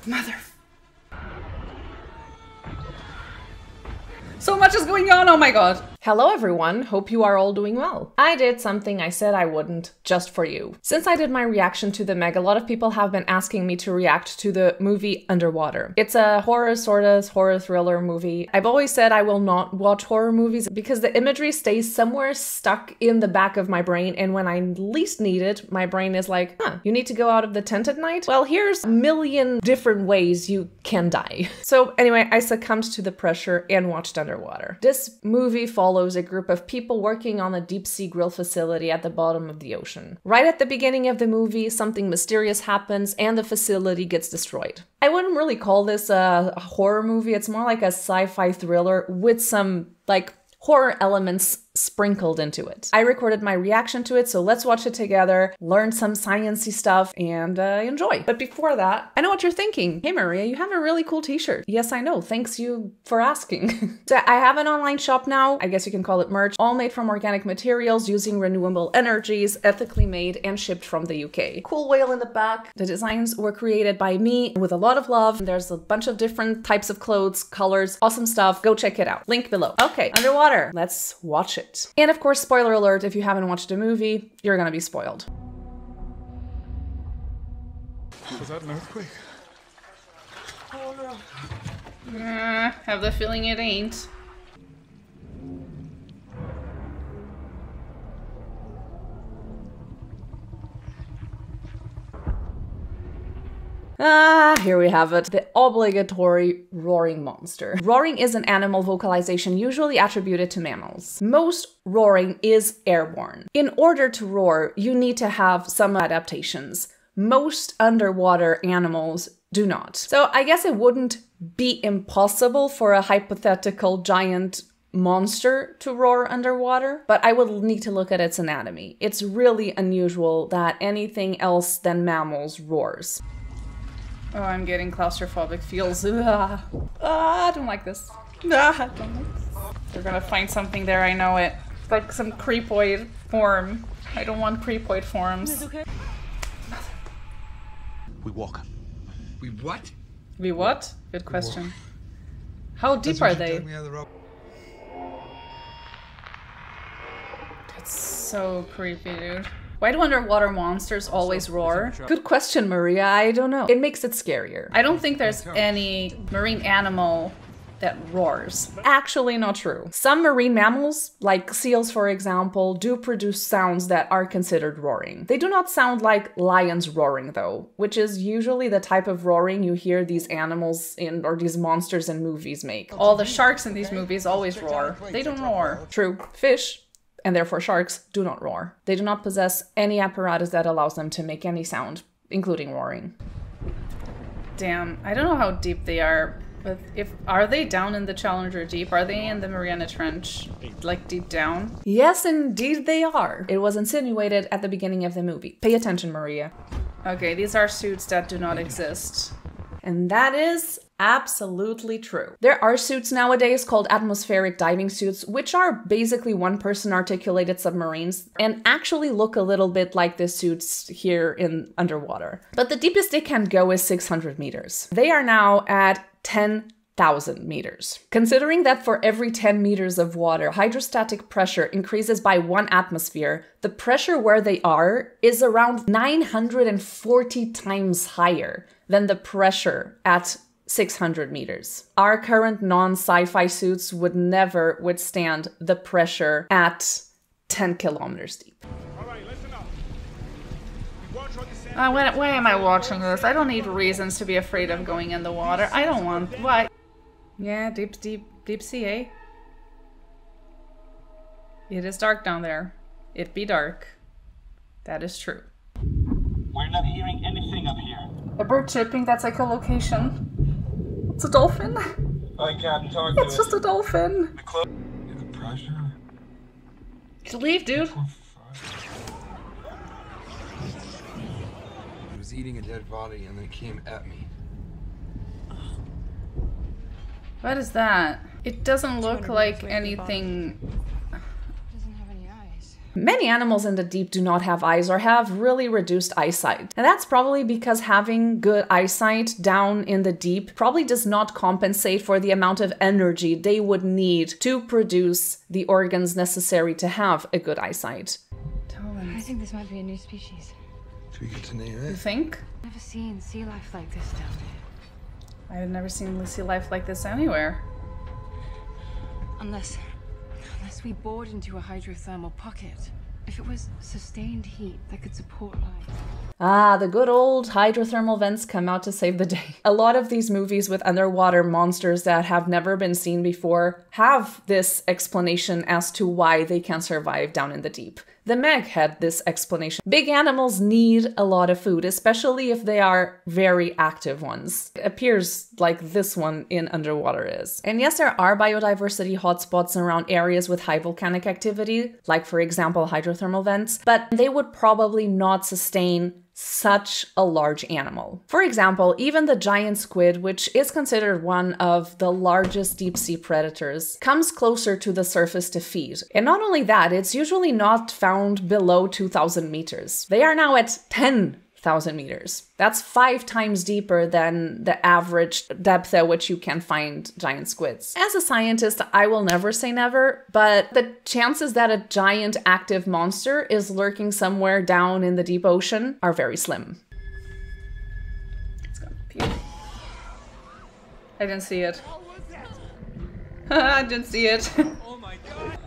Mother. So much is going on, oh my god. Hello everyone, hope you are all doing well. I did something I said I wouldn't, just for you. Since I did my reaction to the Meg, a lot of people have been asking me to react to the movie Underwater. It's a horror thriller movie. I've always said I will not watch horror movies because the imagery stays somewhere stuck in the back of my brain, and when I least need it, my brain is like, huh, you need to go out of the tent at night? Well, here's a million different ways you can die. So anyway, I succumbed to the pressure and watched Underwater. This movie follows a group of people working on a deep sea grill facility at the bottom of the ocean. Right at the beginning of the movie, something mysterious happens and the facility gets destroyed. I wouldn't really call this a horror movie, it's more like a sci-fi thriller with some, like, horror elements sprinkled into it. I recorded my reaction to it, so let's watch it together, learn some sciencey stuff, and enjoy. But before that, I know what you're thinking. Hey Maria, you have a really cool t-shirt. Yes, I know. Thanks you for asking. So I have an online shop now. I guess you can call it merch. All made from organic materials using renewable energies, ethically made and shipped from the UK. Cool whale in the back. The designs were created by me with a lot of love. There's a bunch of different types of clothes, colors, awesome stuff. Go check it out. Link below. Okay, Underwater. Let's watch it. And of course, spoiler alert, if you haven't watched the movie, you're gonna be spoiled. Was that an earthquake? Oh no. Have the feeling it ain't. Here we have it. The obligatory roaring monster. Roaring is an animal vocalization usually attributed to mammals. Most roaring is airborne. In order to roar, you need to have some adaptations. Most underwater animals do not. So I guess it wouldn't be impossible for a hypothetical giant monster to roar underwater, but I would need to look at its anatomy. It's really unusual that anything else than mammals roars. Oh, I'm getting claustrophobic feels. I don't like this. I don't like this. They're gonna find something there, I know it. It's like some creepoid form. I don't want creepoid forms. Okay. We walk. We what? We what? Good question. How deep are they? That's so creepy, dude. Why do underwater monsters always roar? Good question, Maria. I don't know. It makes it scarier. I don't think there's any marine animal that roars. Actually not true. Some marine mammals, like seals for example, do produce sounds that are considered roaring. They do not sound like lions roaring though, which is usually the type of roaring you hear these animals in or these monsters in movies make. All the sharks in these movies always roar. They don't roar. True. Fish, and therefore sharks, do not roar. They do not possess any apparatus that allows them to make any sound, including roaring. Damn, I don't know how deep they are, but are they down in the Challenger Deep? Are they in the Mariana Trench, like deep down? Yes, indeed they are. It was insinuated at the beginning of the movie. Pay attention, Maria. Okay, these are suits that do not exist. And that is absolutely true. There are suits nowadays called atmospheric diving suits, which are basically one-person articulated submarines and actually look a little bit like the suits here in underwater. But the deepest they can go is 600 meters. They are now at 10,000 meters. Considering that for every 10 meters of water, hydrostatic pressure increases by 1 atmosphere, the pressure where they are is around 940 times higher than the pressure at 600 meters. Our current non-sci-fi suits would never withstand the pressure at 10 kilometers deep. All right, listen up. Why am I watching this? I don't need reasons to be afraid of going in the water. I don't want... Why? Yeah, deep sea, eh? It is dark down there. It be dark. That is true. We're not hearing anything up here. A bird chirping, that's echolocation. It's a dolphin. I can't talk to it. It's just a dolphin. The pressure? Just leave, dude. It was eating a dead body and then it came at me. What is that? It doesn't look like anything. It doesn't have any eyes. Many animals in the deep do not have eyes or have really reduced eyesight. And that's probably because having good eyesight down in the deep probably does not compensate for the amount of energy they would need to produce the organs necessary to have a good eyesight. I think this might be a new species. Should we get to name You it? think? I've never seen sea life like this down there. I've never seen sea life like this anywhere. Unless we bored into a hydrothermal pocket. If it was sustained heat that could support life. Ah, the good old hydrothermal vents come out to save the day. A lot of these movies with underwater monsters that have never been seen before have this explanation as to why they can survive down in the deep. The Meg had this explanation. Big animals need a lot of food, especially if they are very active ones. It appears like this one in underwater is. And yes, there are biodiversity hotspots around areas with high volcanic activity, like for example hydrothermal vents, but they would probably not sustain such a large animal. For example, even the giant squid, which is considered one of the largest deep sea predators, comes closer to the surface to feed. And not only that, it's usually not found below 2,000 meters. They are now at 10,000 meters. That's 5 times deeper than the average depth at which you can find giant squids. As a scientist, I will never say never, but the chances that a giant active monster is lurking somewhere down in the deep ocean are very slim. It's gonna puke. I didn't see it. I didn't see it. Oh my god.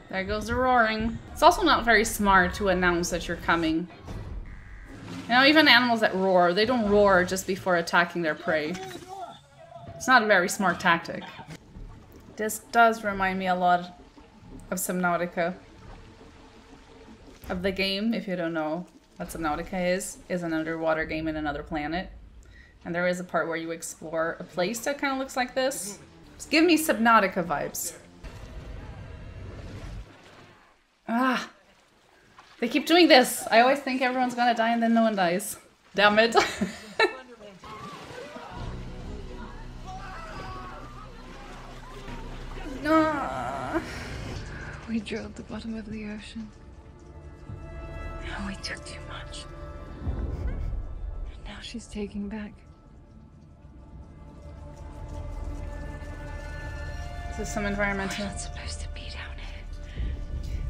There goes the roaring. It's also not very smart to announce that you're coming. You know, even animals that roar, they don't roar just before attacking their prey. It's not a very smart tactic. This does remind me a lot of Subnautica. Of the game, if you don't know what Subnautica is an underwater game in another planet. And there is a part where you explore a place that kind of looks like this. Just give me Subnautica vibes. Ah! They keep doing this! I always think everyone's gonna die and then no one dies. Damn it. No. We drilled the bottom of the ocean. And we took too much. And now she's taking back. This is some environmental. We're not supposed to be down here.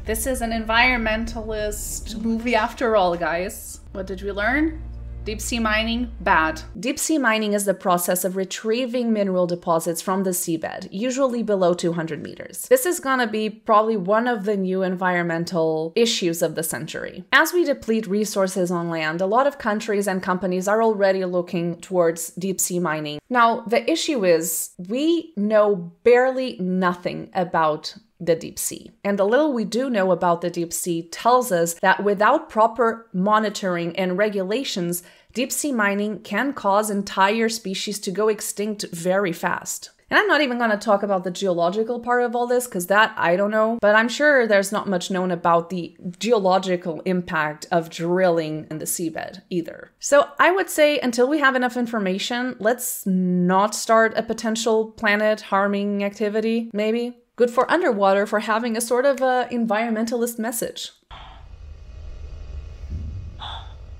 This is an environmentalist movie after all, guys. What did we learn? Deep sea mining, bad. Deep sea mining is the process of retrieving mineral deposits from the seabed, usually below 200 meters. This is gonna be probably one of the new environmental issues of the century. As we deplete resources on land, a lot of countries and companies are already looking towards deep sea mining. Now, the issue is we know barely nothing about the deep sea. And the little we do know about the deep sea tells us that without proper monitoring and regulations, deep sea mining can cause entire species to go extinct very fast. And I'm not even going to talk about the geological part of all this, because that I don't know, but I'm sure there's not much known about the geological impact of drilling in the seabed either. So I would say until we have enough information, let's not start a potential planet harming activity, maybe. Good for underwater for having a sort of environmentalist message.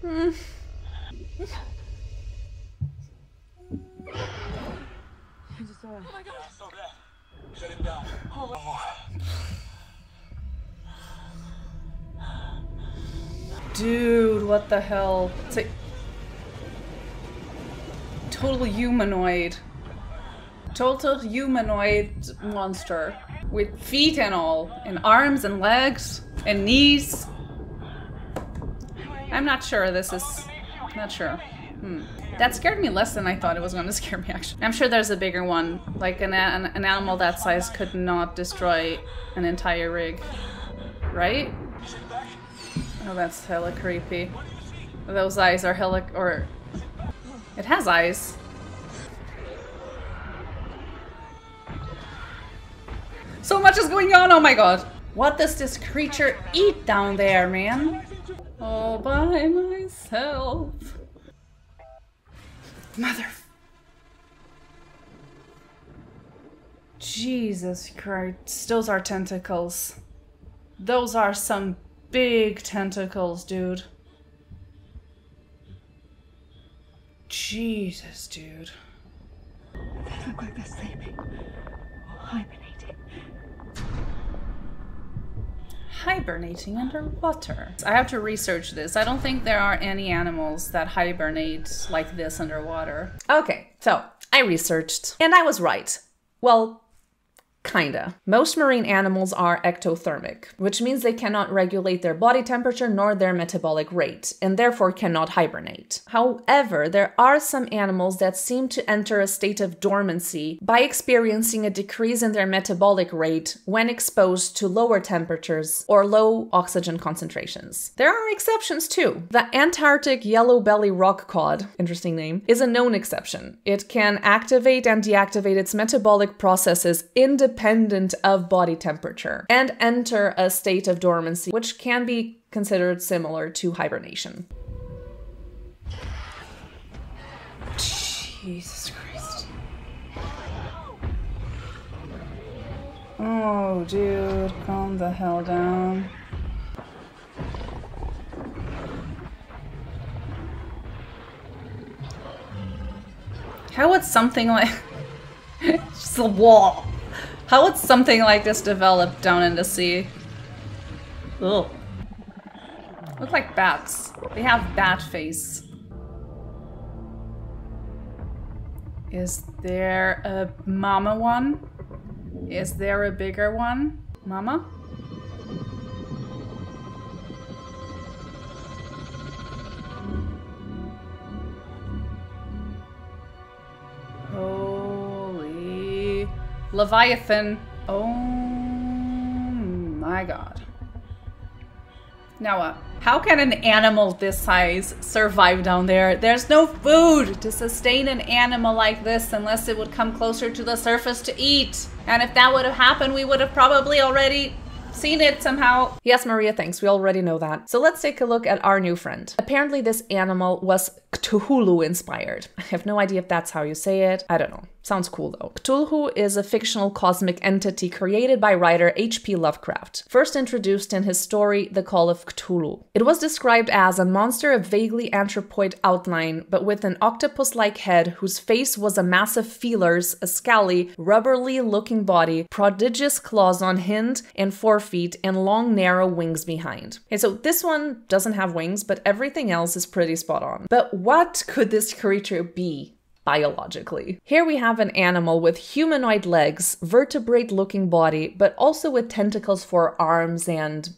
Oh my god. So bad. Shut him down. Dude, what the hell? It's a total humanoid. Total humanoid monster. With feet and all. And arms and legs. And knees. I'm not sure this is... Not sure. That scared me less than I thought it was going to scare me, actually. I'm sure there's a bigger one. Like an animal that size could not destroy an entire rig. Right? Oh, that's hella creepy. Those eyes are hella... or... It has eyes. So much is going on, oh my god! What does this creature eat down there, man? All by myself. Mother... Jesus Christ, those are tentacles. Those are some big tentacles, dude. Jesus, dude. They look like they're sleeping or hibernating. Hibernating underwater. I have to research this. I don't think there are any animals that hibernate like this underwater. Okay, so I researched and I was right. Well, kinda. Most marine animals are ectothermic, which means they cannot regulate their body temperature nor their metabolic rate, and therefore cannot hibernate. However, there are some animals that seem to enter a state of dormancy by experiencing a decrease in their metabolic rate when exposed to lower temperatures or low oxygen concentrations. There are exceptions too. The Antarctic yellow belly rock cod, interesting name, is a known exception. It can activate and deactivate its metabolic processes independent of body temperature and enter a state of dormancy, which can be considered similar to hibernation. Jesus Christ. Oh, dude, calm the hell down. How would something like... just a wall. How would something like this develop down in the sea? Ugh. Look like bats. They have bat face. Is there a mama one? Is there a bigger one? Mama? Holy... Leviathan. Oh my god. Now what? How can an animal this size survive down there? There's no food to sustain an animal like this unless it would come closer to the surface to eat. And if that would have happened, we would have probably already seen it somehow. Yes, Maria, thanks. We already know that. So let's take a look at our new friend. Apparently this animal was Cthulhu inspired. I have no idea if that's how you say it. I don't know. Sounds cool though. Cthulhu is a fictional cosmic entity created by writer H.P. Lovecraft, first introduced in his story The Call of Cthulhu. It was described as a monster of vaguely anthropoid outline, but with an octopus-like head whose face was a mass of feelers, a scaly, rubbery-looking body, prodigious claws on hind and forefeet, and long, narrow wings behind. Okay, so this one doesn't have wings, but everything else is pretty spot on. But what could this creature be? Biologically. Here we have an animal with humanoid legs, vertebrate-looking body, but also with tentacles for arms and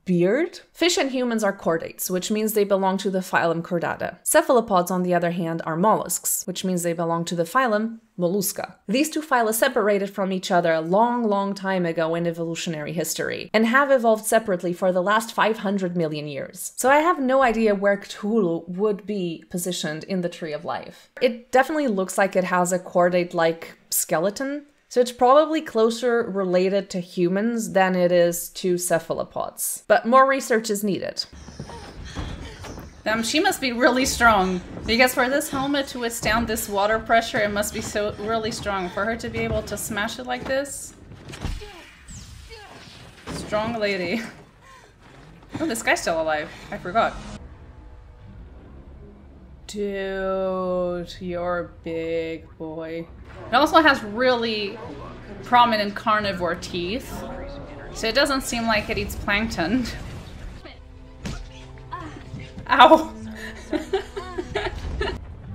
beard. Fish and humans are chordates, which means they belong to the phylum Chordata. Cephalopods, on the other hand, are mollusks, which means they belong to the phylum Mollusca. These two phyla separated from each other a long time ago in evolutionary history, and have evolved separately for the last 500 million years. So I have no idea where Cthulhu would be positioned in the tree of life. It definitely looks like it has a chordate-like skeleton, so it's probably closer related to humans than it is to cephalopods. But more research is needed. She must be really strong, because for this helmet to withstand this water pressure, it must be so really strong. For her to be able to smash it like this. Strong lady. Oh, this guy's still alive. I forgot. Dude, you're big, boy. It also has really prominent carnivore teeth, so it doesn't seem like it eats plankton. Ow!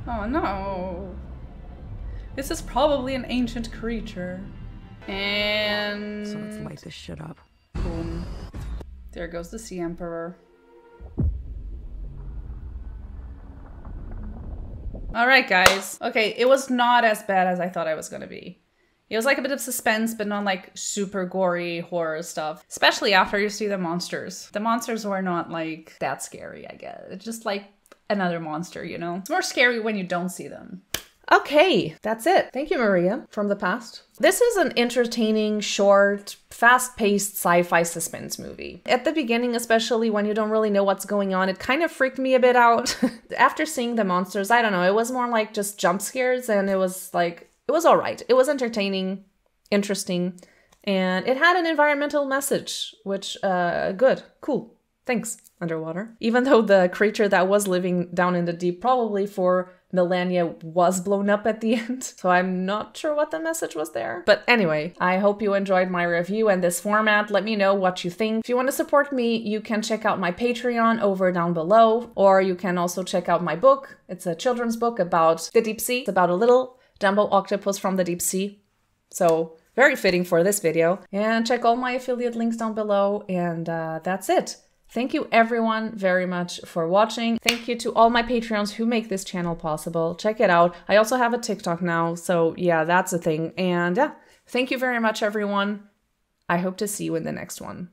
Oh no. This is probably an ancient creature. And... So let's light this shit up. Boom. There goes the Sea Emperor. Alright guys. Okay, it was not as bad as I thought it was gonna be. It was like a bit of suspense, but not like super gory horror stuff. Especially after you see the monsters. The monsters were not like that scary, I guess. It's just like another monster, you know? It's more scary when you don't see them. Okay, that's it. Thank you, Maria, from the past. This is an entertaining, short, fast-paced sci-fi suspense movie. At the beginning, especially when you don't really know what's going on, it kind of freaked me a bit out. After seeing the monsters, I don't know, it was more like just jump scares, and it was like, it was all right. It was entertaining, interesting, And it had an environmental message, which, good, cool, thanks, underwater. Even though the creature that was living down in the deep probably for millennia was blown up at the end. So I'm not sure what the message was there. But anyway, I hope you enjoyed my review and this format. Let me know what you think. If you want to support me, you can check out my Patreon over down below, or you can also check out my book. It's a children's book about the deep sea. It's about a little Dumbo octopus from the deep sea. So very fitting for this video. And check all my affiliate links down below. And that's it. Thank you everyone very much for watching. Thank you to all my Patreons who make this channel possible. Check it out. I also have a TikTok now, so yeah, that's a thing. And yeah, thank you very much everyone. I hope to see you in the next one.